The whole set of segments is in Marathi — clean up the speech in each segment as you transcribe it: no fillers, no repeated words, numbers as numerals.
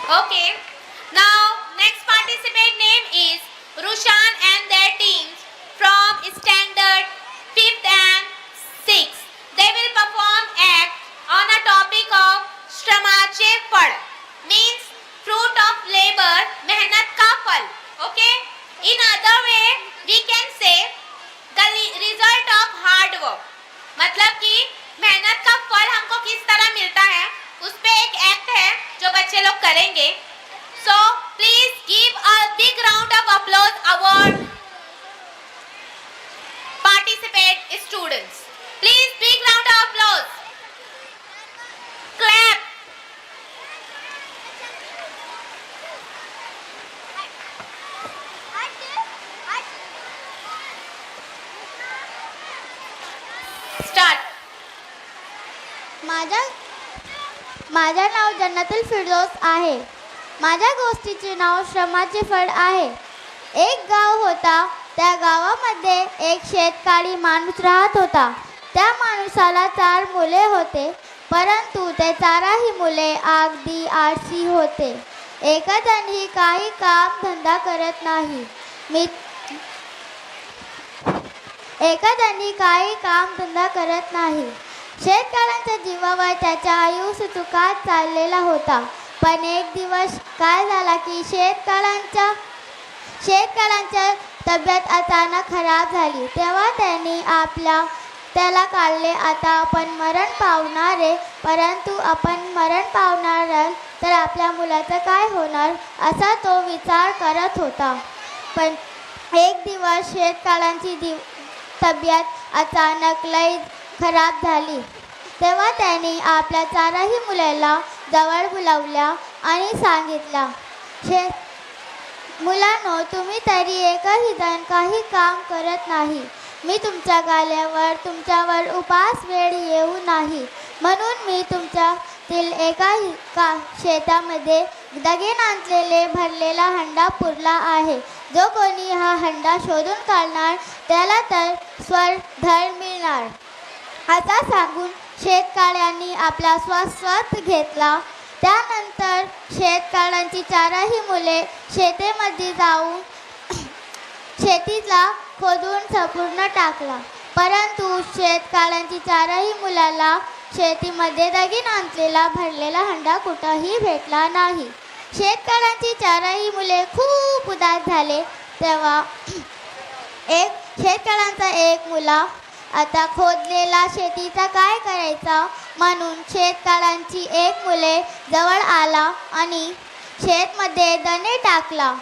Okay. Now next participant name is Rushan and their teams from standard 5th and 6th. They will perform act on a topic of श्रमाचे फळ means fruit of labor, मेहनत का फल. Okay. In other way we can say the result of hard work. मतलब कि मेहनत का फल हमको किस तरह मिलता है उस पे एक एक्ट है जो बच्चे लोग करेंगे. So please give a big round of applause award participate students. Please big round of applause. Clap. Start. माझे नाव जन्नतुल फिरदौस आहे. माझ्या गोष्टीचे नाव श्रमाचे फळ आहे. एक गाव होता. त्या गावामध्ये एक शेतकरी माणूस राहत होता. त्या माणसाला 4 मुले होते, परंतु ते 4ही मुले अगदी आळशी होते. एखाद्याही काही काम धंदा करत नाही. शेतकऱ्यांच्या जीवावर त्याच्या आयुष्य चुकात चाललेला होता. पण एक दिवस काय झाला की शेतकऱ्यांच्या तब्येत अचानक खराब झाली. तेव्हा त्यांनी त्याला काढले. आता आपण मरण पावणारे, परंतु आपण मरण पावणार तर आपल्या मुलाचं काय होणार असा तो विचार करत होता. पण एक दिवस शेतकऱ्यांची तब्येत अचानक लय खराब झाली. तेव्हा त्यांनी आपल्या 4ही मुलाला जवळ बोलावल्या आणि सांगितलं, मुलांनो, तुम्ही तरी एकही जण काही काम करत नाही. मी तुमच्या गाल्यावर तुमच्यावर उपास वेळ येऊ नाही म्हणून मी तुमच्यातील एका शेतामध्ये दगेन आणलेले भरलेला हंडा पुरला आहे. जो कोणी हा हंडा शोधून काढणार त्याला तर स्वर्धर मिळणार. असा सांगून शेतकऱ्यांनी आपला श्वास घेतला. त्यानंतर शेतकऱ्यांची 4ही मुले शेतीमध्ये जाऊन शेतीला खोदून संपूर्ण टाकला. परंतु शेतकऱ्यांची 4ही मुलाला शेतीमध्ये दगीन आणलेला भरलेला हंडा कुठंही भेटला नाही. शेतकऱ्यांची 4ही मुले खूप उदास झाले. तेव्हा शेतकऱ्यांचा एक मुला आता खोदलेला शेतीचा काय करायचा म्हणून शेतकऱ्यांची एक मुले जवळ आला आणि शेतमध्ये दणे टाकला.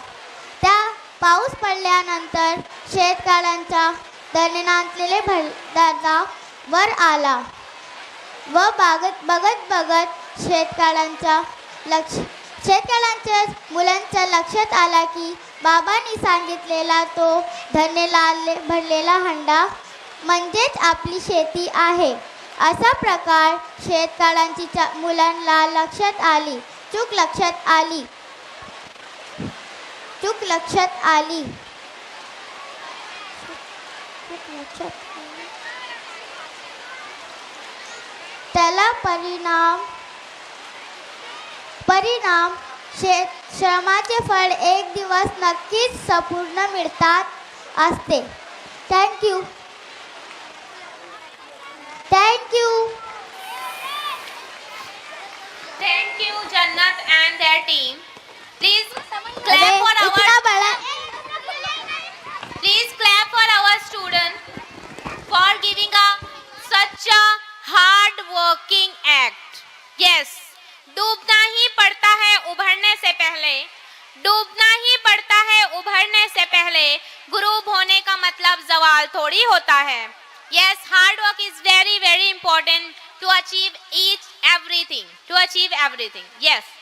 त्या पाऊस पडल्यानंतर शेतकऱ्यांच्या दणे आणलेले भरदादा वर आला व बघत शेतकऱ्यांच्या मुलांच्या लक्षात आला की बाबांनी सांगितलेला तो धान्य भरलेला हंडा म्हणजेच आपली शेती आहे. असा प्रकार शेतकऱ्यांची मुलांना लक्षात आली. चूक लक्षात आली. त्याला परिणाम श्रमाचे फळ एक दिवस नक्कीच संपूर्ण मिळतात असते. Thank you. Thank you Jannat and their team. Please clap for our student for giving such a hard working act. Yes, डूबना ही पड़ता है उभरने से पहले गुरूब होने का मतलब जवाल थोड़ी होता है. Yes, hard work is very important to achieve everything. Yes.